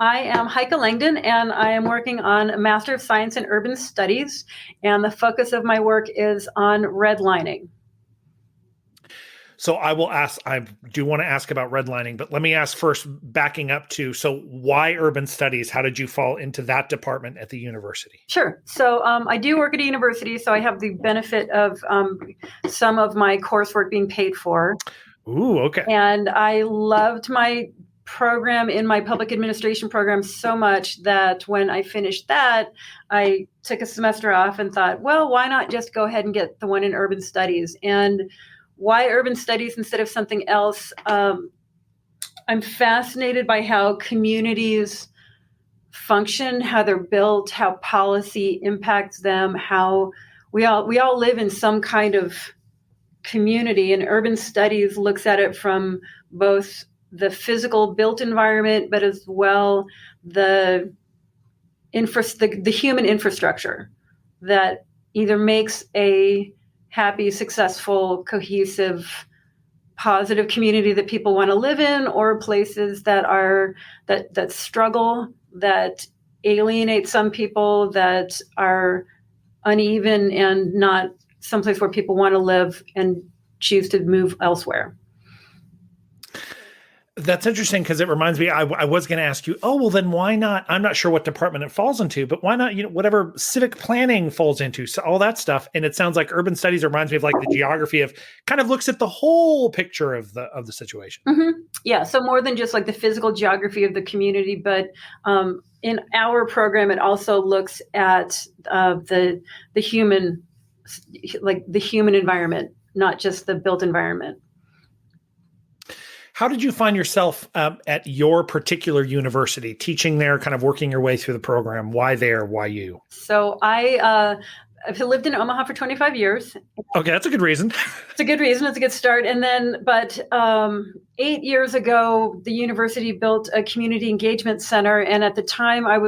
I am Heike Langdon, and I am working on a Master of Science in Urban Studies, and the focus of my work is on redlining. So I do want to ask about redlining, but let me ask first, backing up to, so why urban studies? How did you fall into that department at the university? Sure. So I do work at a university, so I have the benefit of some of my coursework being paid for. Ooh, okay. And I loved my program in my public administration program so much that when I finished that, I took a semester off and thought, well, why not just go ahead and get the one in urban studies? And why urban studies instead of something else? I'm fascinated by how communities function, how they're built, how policy impacts them, how we all live in some kind of community, and urban studies looks at it from both the physical built environment, but as well the human infrastructure that either makes a happy, successful, cohesive, positive community that people want to live in, or places that struggle, that alienate some people, that are uneven and not someplace where people want to live and choose to move elsewhere. That's interesting because it reminds me, I was going to ask you, oh, well, then why not? I'm not sure what department it falls into, but why not, whatever civic planning falls into, so all that stuff. And it sounds like urban studies reminds me of like the geography of, kind of looks at the whole picture of the situation. Mm-hmm. Yeah. So more than just like the physical geography of the community, but in our program, it also looks at the human, like the human environment, not just the built environment. How did you find yourself at your particular university, teaching there, kind of working your way through the program? Why there? Why you? So I've lived in Omaha for 25 years. Okay, that's a good reason. It's a good reason. It's a good start. And then, but 8 years ago, the university built a community engagement center. And at the time I'd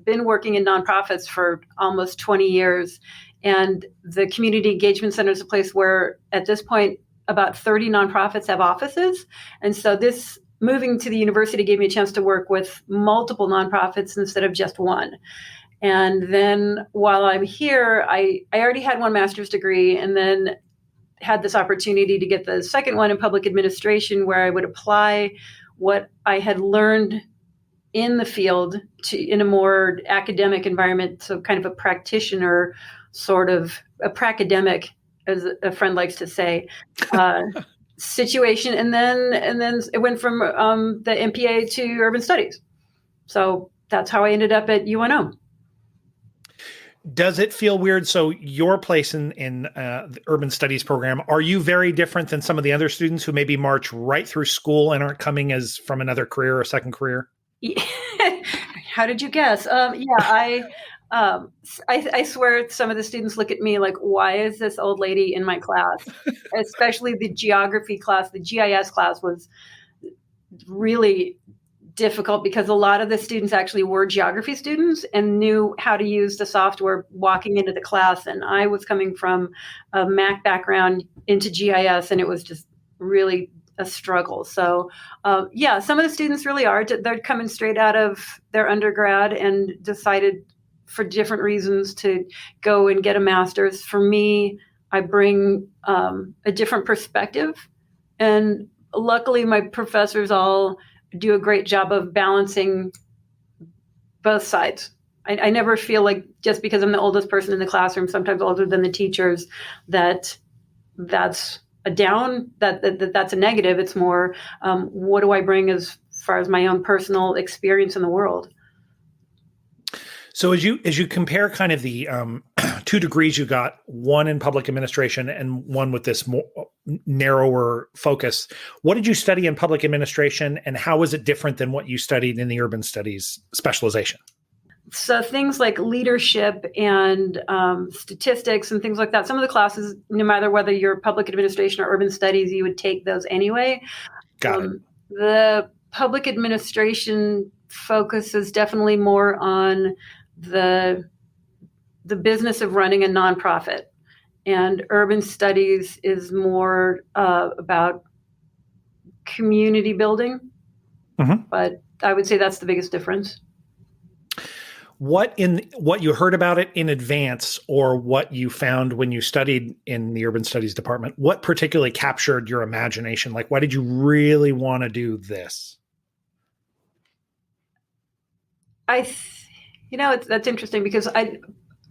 been working in nonprofits for almost 20 years. And the community engagement center is a place where, at this point, about 30 nonprofits have offices. And so this moving to the university gave me a chance to work with multiple nonprofits instead of just one. And then while I'm here, I already had one master's degree, and then had this opportunity to get the second one in public administration, where I would apply what I had learned in the field in a more academic environment. So kind of a practitioner, sort of a pracademic, as a friend likes to say, situation. And then it went from the MPA to urban studies. So that's how I ended up at UNO. Does it feel weird? So your place in the urban studies program, are you very different than some of the other students who maybe march right through school and aren't coming as from another career or second career? How did you guess? I swear some of the students look at me like, why is this old lady in my class? Especially the geography class. The GIS class was really difficult because a lot of the students actually were geography students and knew how to use the software walking into the class. And I was coming from a Mac background into GIS, and it was just really a struggle. So some of the students really are. They're coming straight out of their undergrad and decided for different reasons to go and get a master's. For me, I bring a different perspective. And luckily, my professors all do a great job of balancing both sides. I never feel like just because I'm the oldest person in the classroom, sometimes older than the teachers, that's a down, that's a negative. It's more, what do I bring as far as my own personal experience in the world? So as you compare kind of the 2 degrees you got, one in public administration and one with this more narrower focus, what did you study in public administration, and how was it different than what you studied in the urban studies specialization? So things like leadership and statistics and things like that. Some of the classes, no matter whether you're public administration or urban studies, you would take those anyway. Got it. The public administration focus is definitely more on the business of running a nonprofit, and urban studies is more about community building. Mm-hmm. But I would say that's the biggest difference. What you heard about it in advance, or what you found when you studied in the urban studies department, what particularly captured your imagination? Like, why did you really want to do this? That's interesting because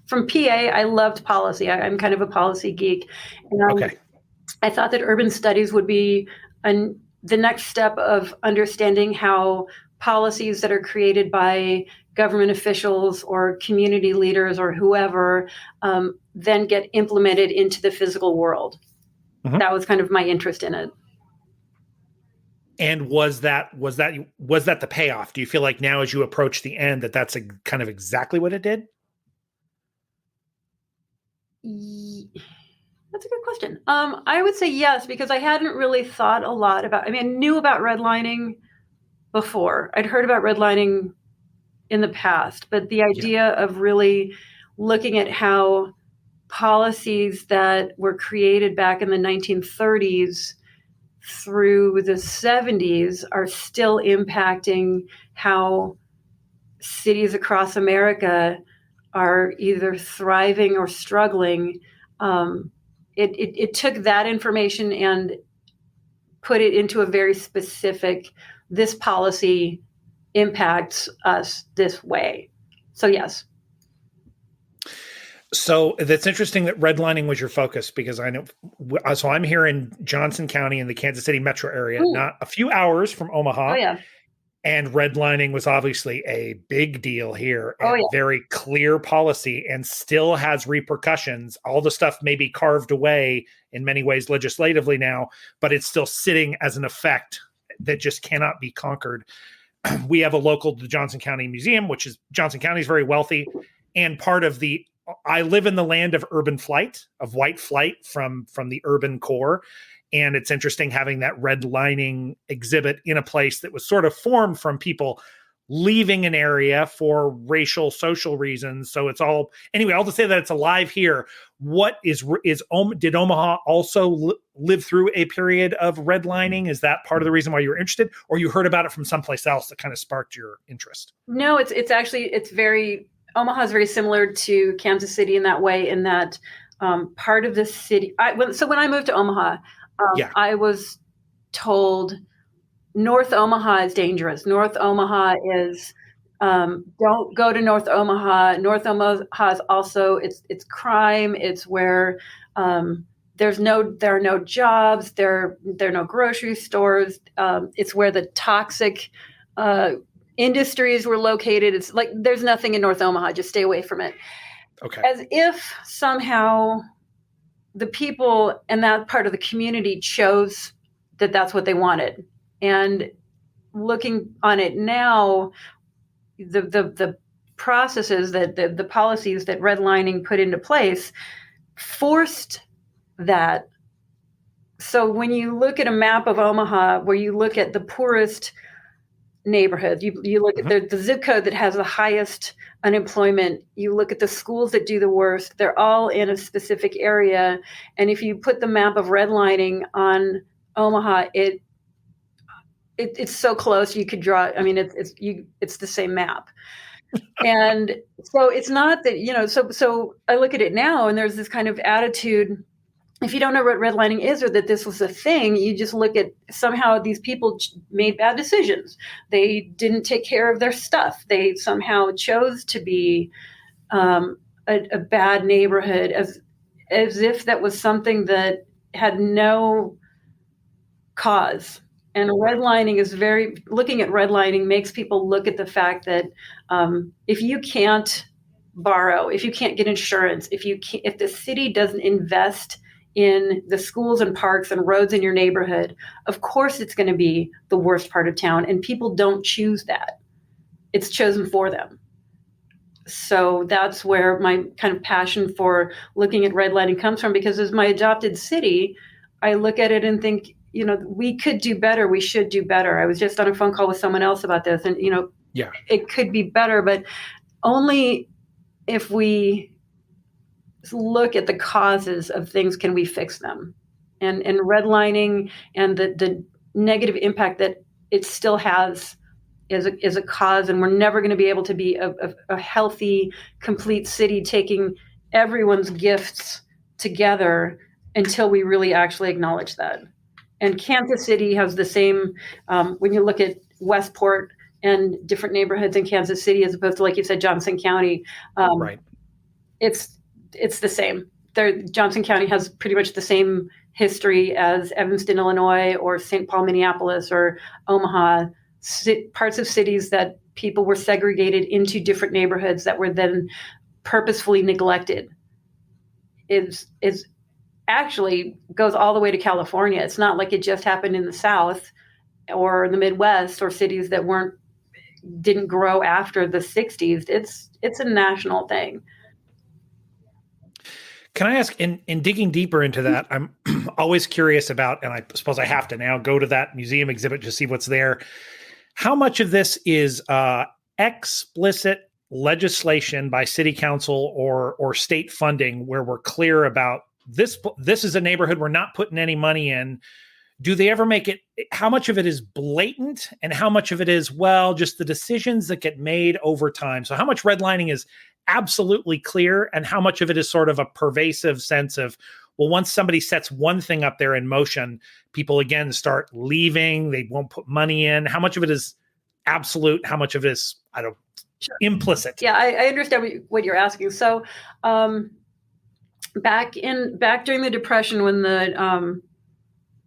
from PA, I loved policy. I'm kind of a policy geek, and Okay. I thought that urban studies would be the next step of understanding how policies that are created by government officials or community leaders or whoever then get implemented into the physical world. Mm-hmm. That was kind of my interest in it. And was that the payoff? Do you feel like now, as you approach the end, that's kind of exactly what it did? That's a good question. I would say yes, because I hadn't really thought a lot about, I knew about redlining before. I'd heard about redlining in the past, but the idea of really looking at how policies that were created back in the 1930s through the 70s are still impacting how cities across America are either thriving or struggling. It took that information and put it into a very specific, this policy impacts us this way. So yes. So that's interesting that redlining was your focus, because I know, so I'm here in Johnson County in the Kansas City metro area, not a few hours from Omaha. Oh, yeah. And redlining was obviously a big deal here, and very clear policy, and still has repercussions. All the stuff may be carved away in many ways legislatively now, but it's still sitting as an effect that just cannot be conquered. We have the Johnson County Museum, which is, Johnson County is very wealthy, and part of I live in the land of urban flight, of white flight from the urban core. And it's interesting having that redlining exhibit in a place that was sort of formed from people leaving an area for racial, social reasons. So it's all, anyway, all to say that it's alive here. Did Omaha also live through a period of redlining? Is that part of the reason why you were interested, or you heard about it from someplace else that kind of sparked your interest? No, Omaha is very similar to Kansas City in that way, in that part of the city. When I moved to Omaha, I was told North Omaha is dangerous. North Omaha is, don't go to North Omaha. North Omaha is also, it's crime. It's where there are no jobs. There are no grocery stores. It's where the toxic industries were located. It's like, there's nothing in North Omaha. Just stay away from it. Okay. As if somehow the people in that part of the community chose that that's what they wanted. And looking on it now, the processes the policies that redlining put into place forced that. So when you look at a map of Omaha, where you look at the poorest neighborhoods, you look at the zip code that has the highest unemployment, you look at the schools that do the worst, they're all in a specific area. And if you put the map of redlining on Omaha, it's so close you could draw. It's the same map. And so it's not that, so I look at it now, and there's this kind of attitude, if you don't know what redlining is, or that this was a thing, you just look at, somehow these people made bad decisions. They didn't take care of their stuff. They somehow chose to be a bad neighborhood, as if that was something that had no cause. And redlining is looking at redlining makes people look at the fact that if you can't borrow, if you can't get insurance, if the city doesn't invest in the schools and parks and roads in your neighborhood, of course it's going to be the worst part of town, and people don't choose that. It's chosen for them. So that's where my kind of passion for looking at redlining comes from, because as my adopted city, I look at it and think, we could do better. We should do better. I was just on a phone call with someone else about this, and, it could be better, but only if we look at the causes of things can we fix them. And redlining and the negative impact that it still has is a cause, and we're never going to be able to be a healthy, complete city taking everyone's gifts together until we really actually acknowledge that. And Kansas City has the same, when you look at Westport and different neighborhoods in Kansas City, as opposed to, like you said, Johnson County, Right. it's the same. Johnson County has pretty much the same history as Evanston, Illinois, or St. Paul, Minneapolis, or Omaha, parts of cities that people were segregated into different neighborhoods that were then purposefully neglected. Is actually goes all the way to California. It's not like it just happened in the South or the Midwest or cities that didn't grow after the 60s. It's a national thing. Can I ask, in digging deeper into that, I'm always curious about, and I suppose I have to now go to that museum exhibit to see what's there. How much of this is explicit legislation by city council or state funding where we're clear about this is a neighborhood we're not putting any money in? Do they ever make it? How much of it is blatant and how much of it is, well, just the decisions that get made over time? So how much redlining is absolutely clear and how much of it is sort of a pervasive sense of, well, once somebody sets one thing up there in motion, people again start leaving, they won't put money in? How much of it is absolute? How much of it is, Sure. Implicit? Yeah, I understand what you're asking. So back during the Depression, when the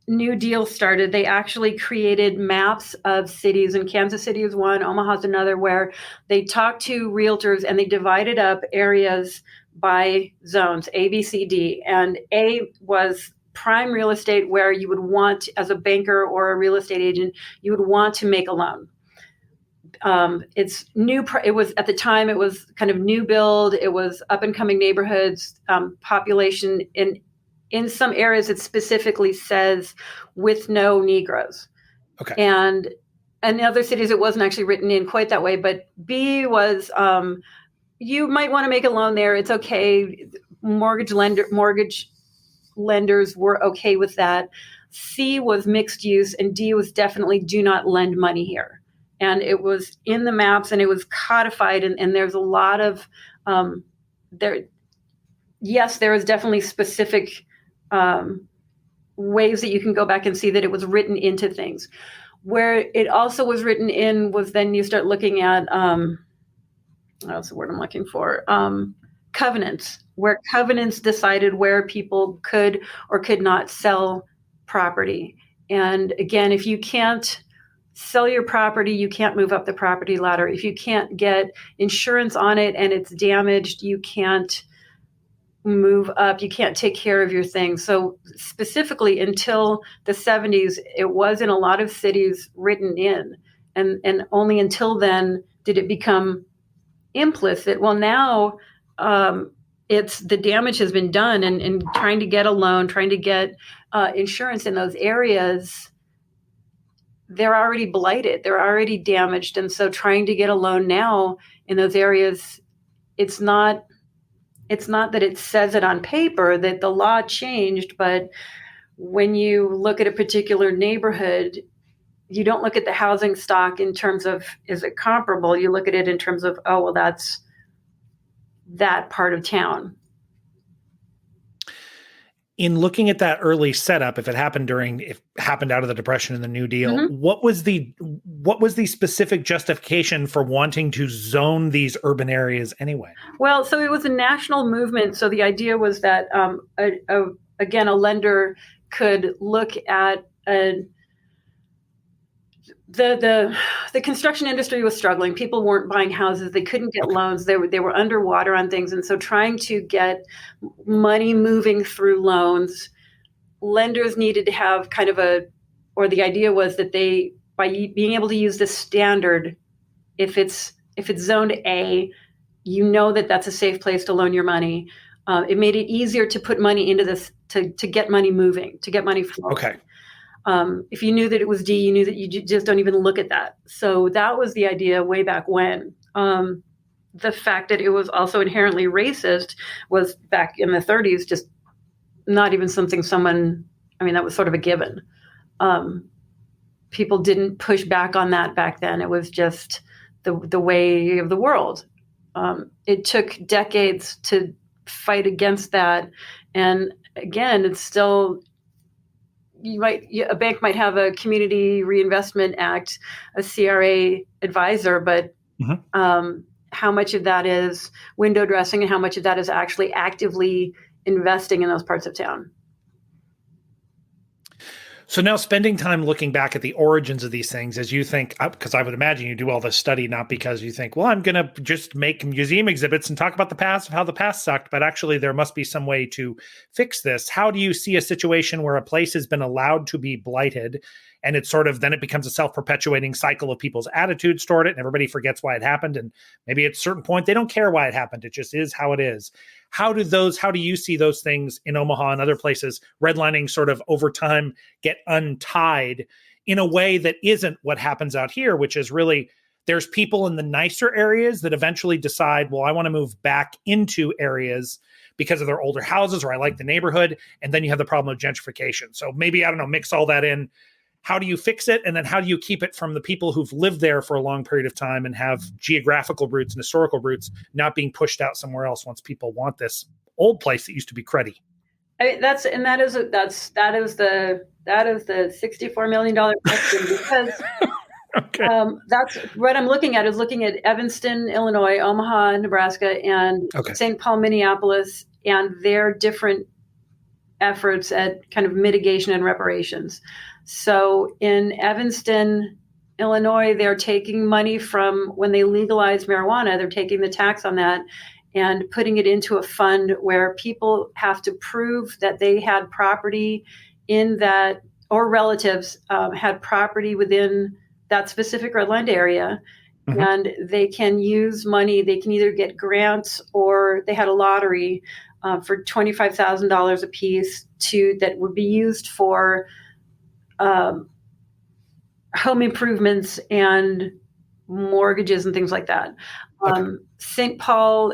New Deal started, they actually created maps of cities, and Kansas City is one, Omaha's another, where they talked to realtors and they divided up areas by zones, A, B, C, D. And A was prime real estate, where you would want, as a banker or a real estate agent, you would want to make a loan. It's new. It was, at the time, it was kind of new build. It was up and coming neighborhoods, population. In some areas, it specifically says with no Negroes. Okay. And in other cities, it wasn't actually written in quite that way. But B was, you might want to make a loan there. It's okay. Mortgage lenders were okay with that. C was mixed use, and D was definitely do not lend money here. And it was in the maps, and it was codified. And there's a lot of there. Yes, there is definitely specific ways that you can go back and see that it was written into things. Where it also was written in was, then you start looking at what's the word I'm looking for? Covenants, where covenants decided where people could or could not sell property. And again, if you can't sell your property, you can't move up the property ladder. If you can't get insurance on it and it's damaged, you can't move up, you can't take care of your things. So specifically until the 70s, it was in a lot of cities written in, and only until then did it become implicit. Well, now it's the damage has been done, and trying to get a loan, trying to get insurance in those areas, they're already blighted, they're already damaged. And so trying to get a loan now in those areas, it's not that it says it on paper that the law changed, but when you look at a particular neighborhood, you don't look at the housing stock in terms of, is it comparable? You look at it in terms of, oh, well, that's that part of town. In looking at that early setup, if it happened out of the Depression and the New Deal, Mm-hmm. what was the specific justification for wanting to zone these urban areas anyway? Well, so it was a national movement. So the idea was that, again, a lender could look at the construction industry was struggling. People weren't buying houses. They couldn't get loans. They were underwater on things. And so trying to get money moving through loans, lenders needed to have kind of the idea was that they, by being able to use the standard, if it's zoned A, you know that that's a safe place to loan your money. It made it easier to put money into this, to get money moving, to get money flowing. Okay. If you knew that it was D, you knew that you just don't even look at that. So that was the idea way back when. The fact that it was also inherently racist was, back in the 30s, just not even something that was sort of a given. people didn't push back on that back then. It was just the way of the world. It took decades to fight against that. And again, it's still, a bank might have a Community Reinvestment Act, a CRA advisor, but how much of that is window dressing and how much of that is actually actively investing in those parts of town? So now spending time looking back at the origins of these things, as you think, because I would imagine you do all this study, not because you think, well, I'm going to just make museum exhibits and talk about the past of how the past sucked, but actually there must be some way to fix this. How do you see a situation where a place has been allowed to be blighted and it's sort of, then it becomes a self-perpetuating cycle of people's attitudes toward it and everybody forgets why it happened. And maybe at a certain point, they don't care why it happened. It just is how it is. How do you see those things in Omaha and other places, redlining sort of over time get untied in a way that isn't what happens out here, which is really there's people in the nicer areas that eventually decide, well, I want to move back into areas because of their older houses or I like the neighborhood. And then you have the problem of gentrification. So maybe, I don't know, mix all that in. How do you fix it? And then how do you keep it from the people who've lived there for a long period of time and have geographical roots and historical roots not being pushed out somewhere else once people want this old place that used to be cruddy? That is the $64 million question because okay. That's what I'm looking at Evanston, Illinois, Omaha, Nebraska, and St. Paul, Minneapolis, and their different efforts at kind of mitigation and reparations. So in Evanston, Illinois, they're taking money from when they legalized marijuana, they're taking the tax on that and putting it into a fund where people have to prove that they had property in that, or relatives had property within that specific redlined area. Mm-hmm. And they can use money, they can either get grants or they had a lottery for $25,000 a piece that would be used for home improvements and mortgages and things like that. St. Paul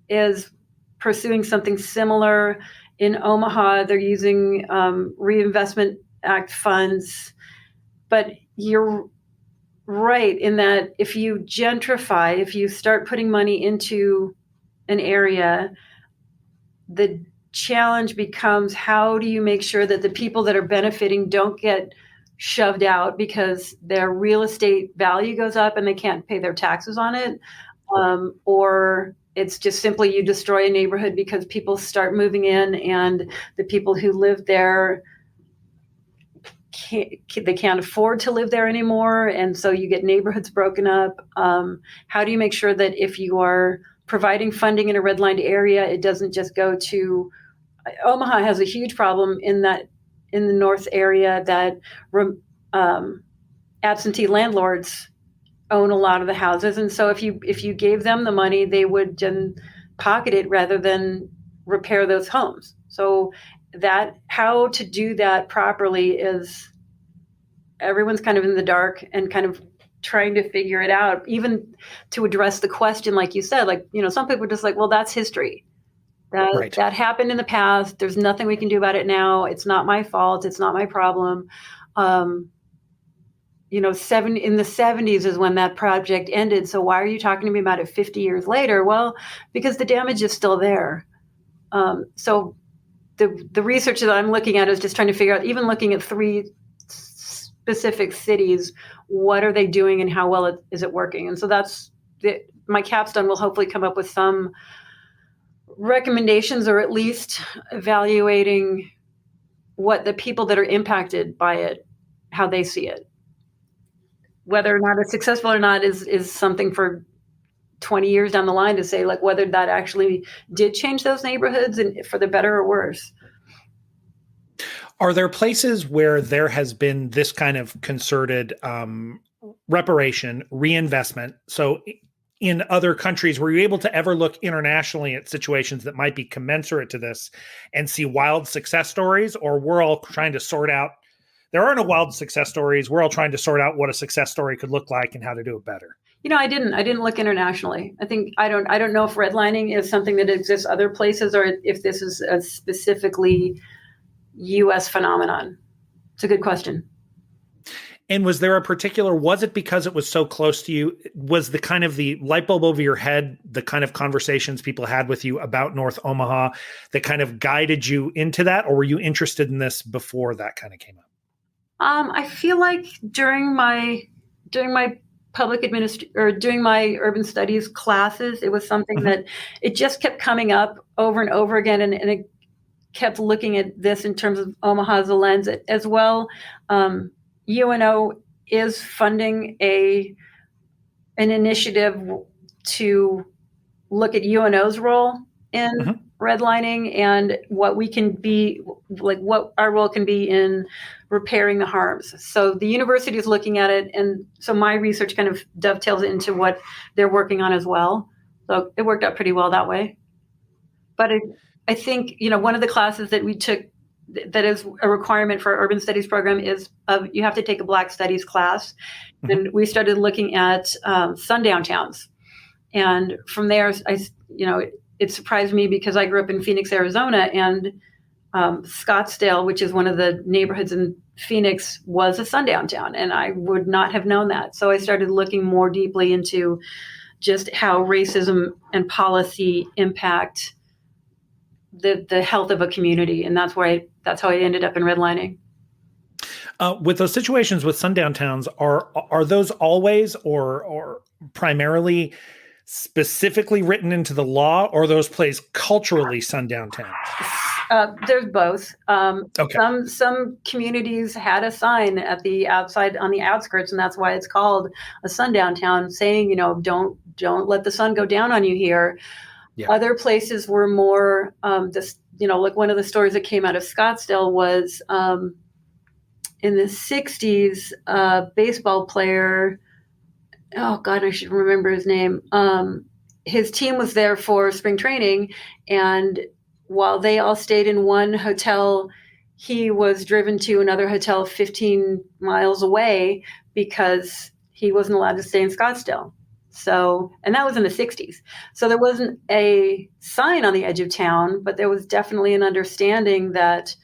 is pursuing something similar. In Omaha, they're using Reinvestment Act funds. But you're right in that if you gentrify, if you start putting money into an area, the challenge becomes how do you make sure that the people that are benefiting don't get shoved out because their real estate value goes up and they can't pay their taxes on it, or it's just simply you destroy a neighborhood because people start moving in and the people who live there can't afford to live there anymore, and so you get neighborhoods broken up. How do you make sure that if you are providing funding in a redlined area, it doesn't just go to Omaha has a huge problem in the north area that absentee landlords own a lot of the houses, and so if you gave them the money, they would then pocket it rather than repair those homes. So that how to do that properly is everyone's kind of in the dark and kind of trying to figure it out, even to address the question, like you said, some people are just like, well, that's history. That happened in the past. There's nothing we can do about it now. It's not my fault. It's not my problem. In the 70s is when that project ended. So why are you talking to me about it 50 years later? Well, because the damage is still there. So the research that I'm looking at is just trying to figure out, even looking at 3 specific cities, what are they doing and how well is it working? And so that's my capstone will hopefully come up with some recommendations, or at least evaluating what the people that are impacted by it, how they see it. Whether or not it's successful or not is something for 20 years down the line to say, like, whether that actually did change those neighborhoods and for the better or worse. Are there places where there has been this kind of concerted reparation, reinvestment? So in other countries, were you able to ever look internationally at situations that might be commensurate to this and see wild success stories? Or we're all trying to sort out, there are no wild success stories. We're all trying to sort out what a success story could look like and how to do it better. I didn't look internationally. I don't know if redlining is something that exists other places or if this is a specifically U.S. phenomenon. It's a good question. And was there a particular, was it because it was so close to you? Was the kind of the light bulb over your head, the kind of conversations people had with you about North Omaha that kind of guided you into that? Or were you interested in this before that kind of came up? I feel like during my during my urban studies classes, it was something that it just kept coming up over and over again, and it kept looking at this in terms of Omaha as a lens as well. UNO is funding an initiative to look at UNO's role in redlining and what we can be, like what our role can be in repairing the harms. So the university is looking at it, and so my research kind of dovetails into what they're working on as well. So it worked out pretty well that way. But I think, one of the classes that we took that is a requirement for our urban studies program is you have to take a Black studies class. And we started looking at sundown towns. And from there, it surprised me because I grew up in Phoenix, Arizona, and Scottsdale, which is one of the neighborhoods in Phoenix, was a sundown town. And I would not have known that. So I started looking more deeply into just how racism and policy impact the health of a community. And that's how I ended up in redlining. With those situations with sundown towns, are those always or primarily specifically written into the law, or those plays culturally sundown towns? There's both. Okay. Some communities had a sign at the outside on the outskirts, and that's why it's called a sundown town, saying, don't let the sun go down on you here. Yeah. Other places were more like one of the stories that came out of Scottsdale was in the 60s, a baseball player. Oh God, I should remember his name. His team was there for spring training, and while they all stayed in one hotel, he was driven to another hotel 15 miles away because he wasn't allowed to stay in Scottsdale. So, and that was in the 60s. So there wasn't a sign on the edge of town, but there was definitely an understanding that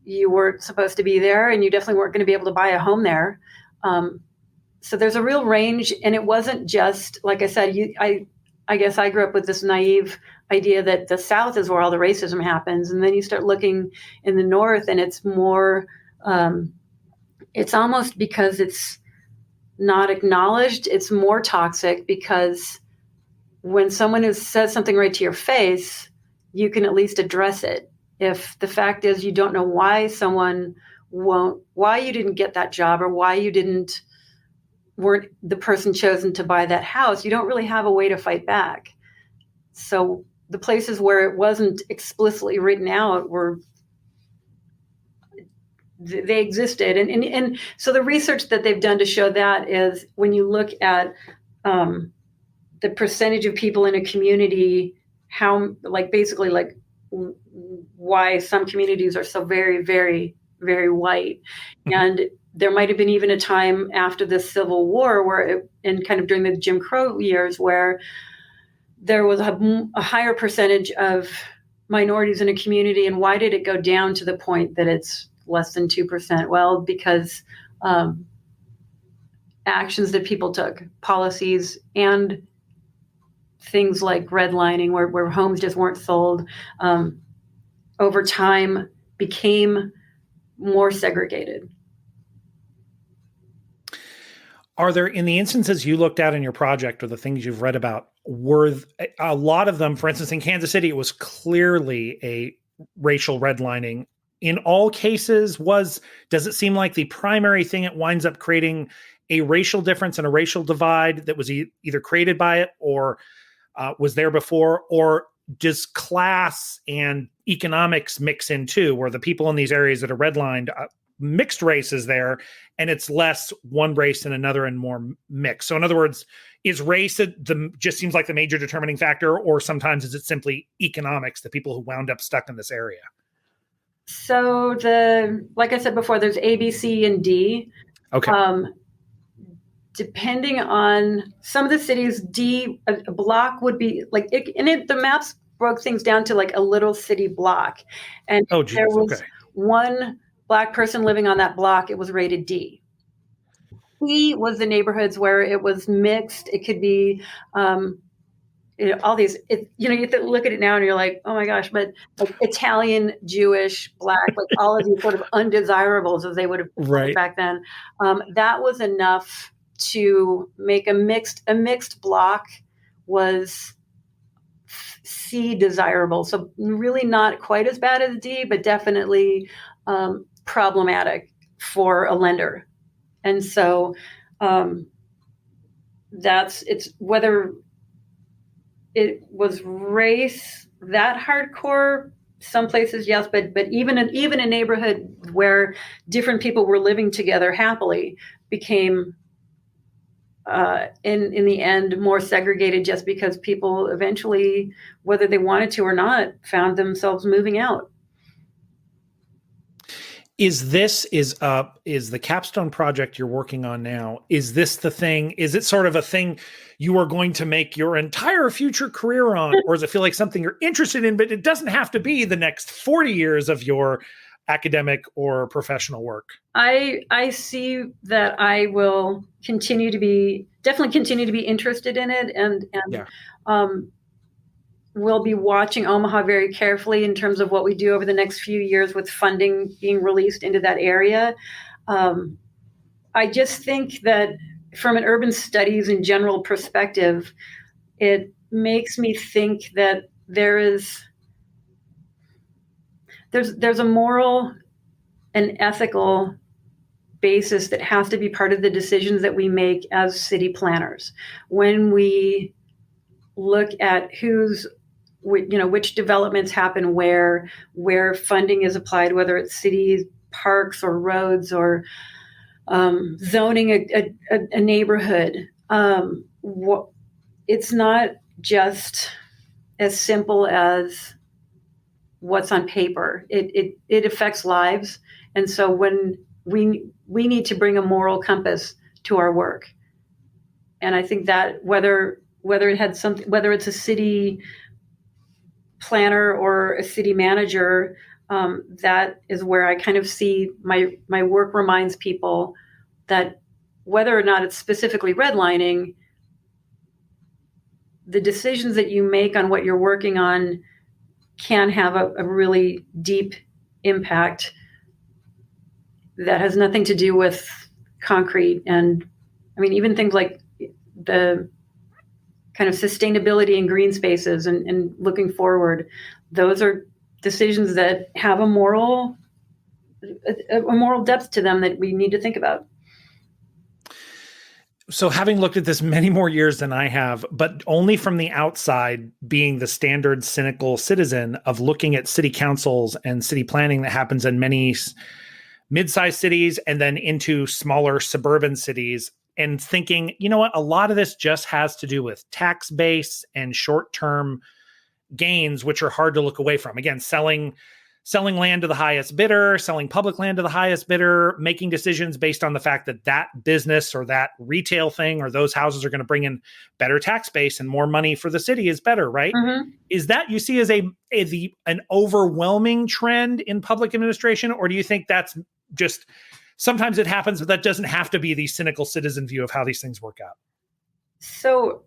you weren't supposed to be there, and you definitely weren't going to be able to buy a home there. So there's a real range, and it wasn't just, like I said, I guess I grew up with this naive idea that the South is where all the racism happens. And then you start looking in the North, and it's more, it's almost because it's not acknowledged, it's more toxic, because when someone says something right to your face, you can at least address it. If the fact is you don't know why why you didn't get that job, or why you weren't the person chosen to buy that house, you don't really have a way to fight back. So the places where it wasn't explicitly written out they existed. And so the research that they've done to show that is when you look at the percentage of people in a community, why some communities are so very, very, very white. And there might have been even a time after the Civil War and kind of during the Jim Crow years, where there was a higher percentage of minorities in a community. And why did it go down to the point that it's less than 2%? Well, because actions that people took, policies, and things like redlining, where homes just weren't sold, over time became more segregated. Are there, in the instances you looked at in your project or the things you've read about, were a lot of them, for instance, in Kansas City, it was clearly a racial redlining. In all cases, does it seem like the primary thing it winds up creating a racial difference and a racial divide that was either created by it or was there before, or does class and economics mix in too, where the people in these areas that are redlined, mixed races there, and it's less one race than another and more mixed? So in other words, is race just seems like the major determining factor, or sometimes is it simply economics, the people who wound up stuck in this area? So like I said before, there's A, B, C, and D. Okay. Depending on some of the cities, a block would be like, the maps broke things down to like a little city block. And there was one Black person living on that block, it was rated D. E was the neighborhoods where it was mixed. It could be, all these, you have to look at it now and you're like, oh my gosh, but like Italian, Jewish, Black, like all of these sort of undesirables as they would have Right. back then. That was enough to make a mixed block was C desirable. So really not quite as bad as D, but definitely problematic for a lender. And so it's whether it was race that hardcore. Some places, yes, but even a neighborhood where different people were living together happily became, in the end, more segregated just because people eventually, whether they wanted to or not, found themselves moving out. Is the capstone project you're working on now? Is this the thing? Is it sort of a thing you are going to make your entire future career on, or does it feel like something you're interested in, but it doesn't have to be the next 40 years of your academic or professional work? I see that I will definitely continue to be interested in it, and yeah. We'll be watching Omaha very carefully in terms of what we do over the next few years with funding being released into that area. I just think that from an urban studies and general perspective, it makes me think that there's a moral and ethical basis that has to be part of the decisions that we make as city planners. When we look at which developments happen where funding is applied, whether it's cities, parks, or roads, or zoning a neighborhood. It's not just as simple as what's on paper. It affects lives, and so when we need to bring a moral compass to our work, and I think that whether it's a city planner or a city manager, that is where I kind of see my work reminds people that whether or not it's specifically redlining, the decisions that you make on what you're working on can have a really deep impact that has nothing to do with concrete. And I mean, even things like the kind of sustainability and green spaces and looking forward, those are decisions that have a moral depth to them that we need to think about. So having looked at this many more years than I have, but only from the outside, being the standard cynical citizen of looking at city councils and city planning that happens in many mid-sized cities and then into smaller suburban cities, and thinking, you know what, a lot of this just has to do with tax base and short-term gains, which are hard to look away from. Again, selling land to the highest bidder, selling public land to the highest bidder, making decisions based on the fact that that business or that retail thing or those houses are going to bring in better tax base and more money for the city is better, right? Mm-hmm. Is that you see as an overwhelming trend in public administration, or do you think that's just sometimes it happens, but that doesn't have to be the cynical citizen view of how these things work out? So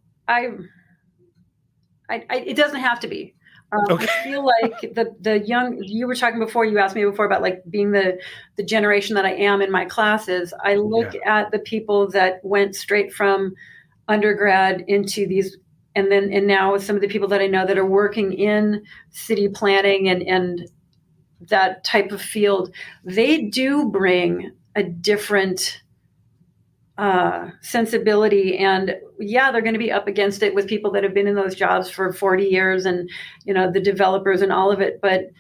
it doesn't have to be. Okay. I feel like the young, you were talking before, you asked me before about like being the generation that I am in my classes. I look at the people that went straight from undergrad into these, and now some of the people that I know that are working in city planning and that type of field, they do bring a different sensibility, and they're going to be up against it with people that have been in those jobs for 40 years and the developers and all of it. But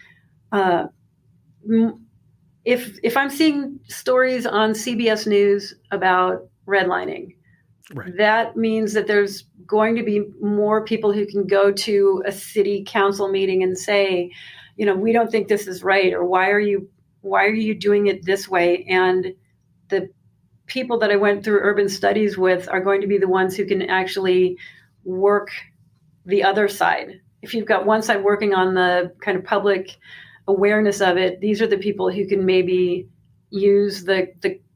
if I'm seeing stories on CBS News about redlining, right, that means that there's going to be more people who can go to a city council meeting and say, we don't think this is right, or why are you doing it this way? And the people that I went through urban studies with are going to be the ones who can actually work the other side. If you've got one side working on the kind of public awareness of it, these are the people who can maybe use the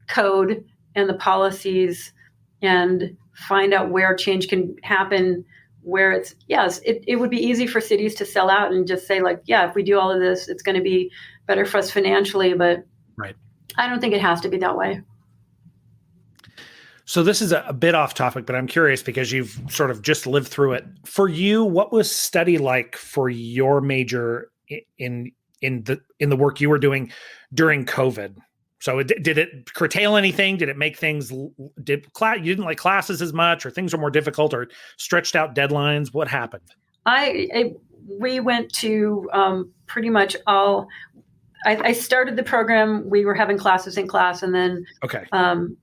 code and the policies and find out where change can happen, where it's, yes, it would be easy for cities to sell out and just say like, yeah, if we do all of this, it's going to be better for us financially. But right. I don't think it has to be that way. So this is a bit off topic, but I'm curious because you've sort of just lived through it. For you, what was study like for your major in the work you were doing during COVID? So did it curtail anything? Did it make things? You didn't like classes as much, or things were more difficult, or stretched out deadlines? What happened? We went to pretty much all. I started the program. We were having classes in class, and then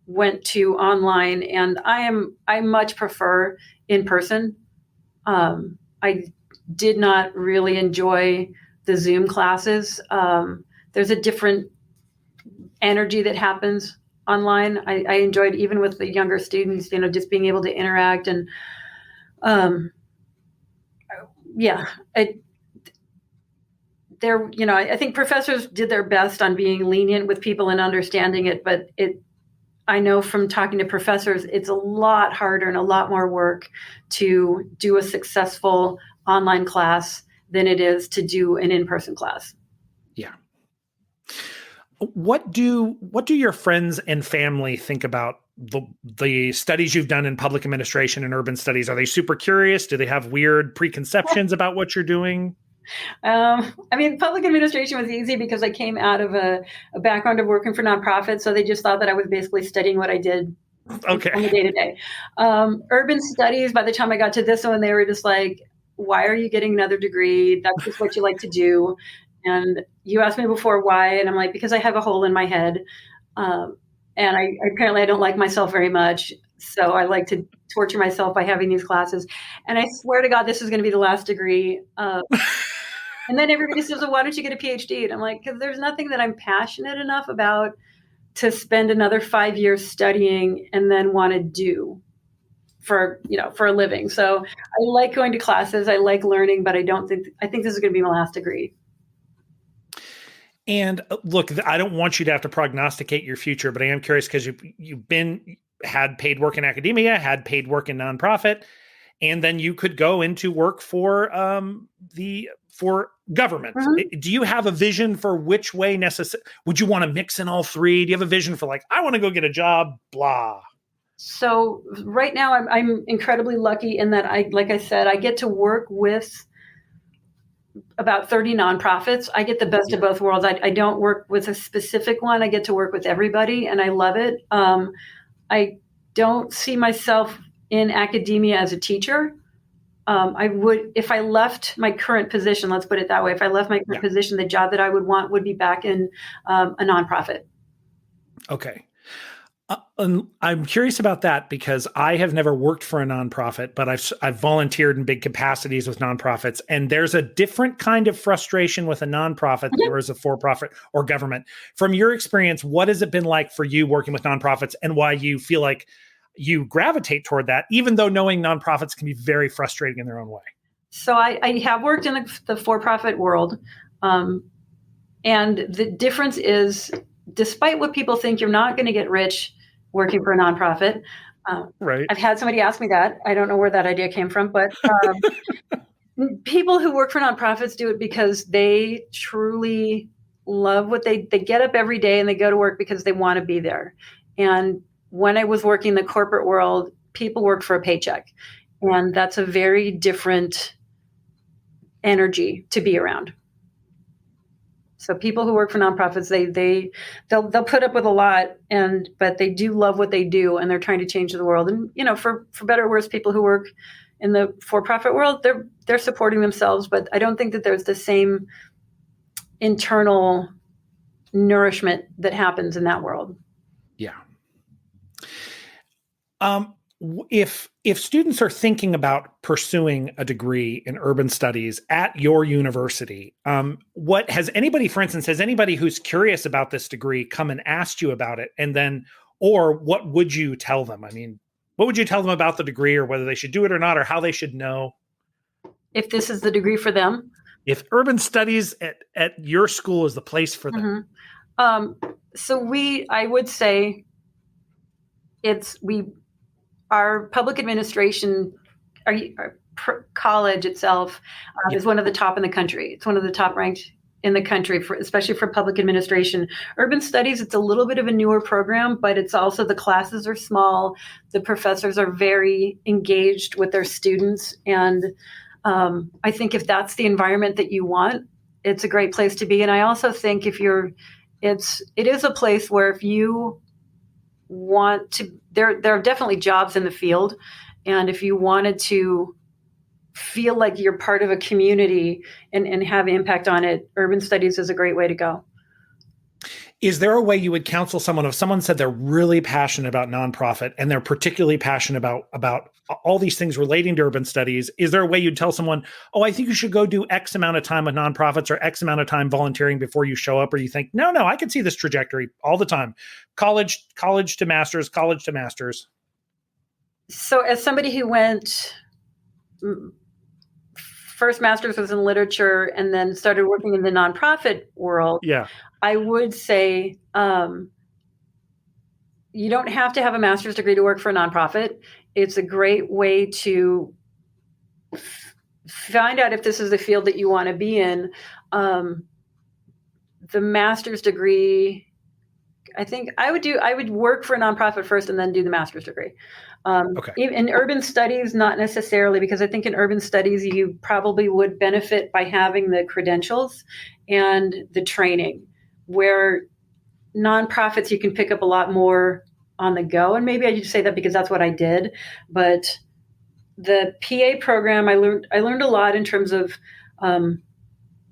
went to online. And I much prefer in person. I did not really enjoy the Zoom classes. There's a different energy that happens online. I enjoyed, even with the younger students, just being able to interact and I think professors did their best on being lenient with people and understanding it, but I know from talking to professors, it's a lot harder and a lot more work to do a successful online class than it is to do an in-person class. Yeah. What do your friends and family think about the studies you've done in public administration and urban studies? Are they super curious? Do they have weird preconceptions about what you're doing? Public administration was easy because I came out of a background of working for nonprofits, so they just thought that I was basically studying what I did on the day-to-day. Urban studies, by the time I got to this one, they were just like, why are you getting another degree? That's just what you like to do. And you asked me before why, and I'm like, because I have a hole in my head. And I don't like myself very much. So I like to torture myself by having these classes. And I swear to God, this is going to be the last degree. And then everybody says, well, why don't you get a PhD? And I'm like, because there's nothing that I'm passionate enough about to spend another 5 years studying and then want to do for a living. So I like going to classes. I like learning, but I think this is going to be my last degree. And look, I don't want you to have to prognosticate your future, but I am curious because you've had paid work in academia, had paid work in nonprofit, and then you could go into work for government. Mm-hmm. Do you have a vision for which way would you want to mix in all three? Do you have a vision for I want to go get a job, blah? So right now I'm incredibly lucky in that like I said, I get to work with about 30 nonprofits. I get the best of both worlds. I don't work with a specific one. I get to work with everybody, and I love it. I don't see myself in academia as a teacher. I would, if I left my current position, let's put it that way, if I left my current position, the job that I would want would be back in a nonprofit. Okay. I'm curious about that because I have never worked for a nonprofit, but I've volunteered in big capacities with nonprofits, and there's a different kind of frustration with a nonprofit than there is a for-profit or government. From your experience, what has it been like for you working with nonprofits, and why you feel like you gravitate toward that, even though knowing nonprofits can be very frustrating in their own way? So I have worked in the for-profit world, and the difference is, despite what people think, you're not going to get rich working for a nonprofit. Right. I've had somebody ask me that. I don't know where that idea came from, but people who work for nonprofits do it because they truly love what they get up every day and they go to work because they want to be there. And when I was working in the corporate world, people work for a paycheck, and that's a very different energy to be around. So people who work for nonprofits, they'll put up with a lot, but they do love what they do, and they're trying to change the world. And for better or worse, people who work in the for-profit world, they're supporting themselves, but I don't think that there's the same internal nourishment that happens in that world. Yeah. If students are thinking about pursuing a degree in urban studies at your university, has anybody who's curious about this degree come and asked you about it? And then, or what would you tell them? I mean, what would you tell them about the degree, or whether they should do it or not, or how they should know? If this is the degree for them? If urban studies at your school is the place for them. Mm-hmm. So I would say our public administration, our college itself Yeah. is one of the top in the country. It's one of the top ranked in the country, especially for public administration. Urban studies, it's a little bit of a newer program, but it's also, the classes are small. The professors are very engaged with their students. And I think if that's the environment that you want, it's a great place to be. And I also think it is a place where if you want to, there are definitely jobs in the field. And if you wanted to feel like you're part of a community and have impact on it, urban studies is a great way to go. Is there a way you would counsel someone if someone said they're really passionate about nonprofit and they're particularly passionate about all these things relating to urban studies? Is there a way you'd tell someone, oh, I think you should go do X amount of time with nonprofits or X amount of time volunteering before you show up? Or you think, no, I can see this trajectory all the time. College to masters, college to masters. So as somebody who went, first master's was in literature and then started working in the nonprofit world. Yeah. I would say you don't have to have a master's degree to work for a nonprofit. It's a great way to find out if this is the field that you want to be in. The master's degree, I think I would work for a nonprofit first and then do the master's degree. Okay. In urban studies, not necessarily, because I think in urban studies, you probably would benefit by having the credentials and the training, where nonprofits, you can pick up a lot more on the go. And maybe I just say that because that's what I did. But the PA program, I learned a lot in terms of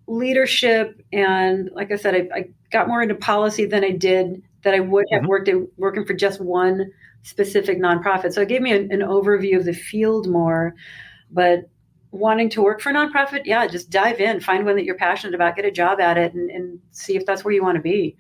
leadership. And like I said, I got more into policy than I did that I would have working for just one specific nonprofit. So it gave me an overview of the field more. But wanting to work for a nonprofit, yeah, just dive in, find one that you're passionate about, get a job at it, and see if that's where you want to be.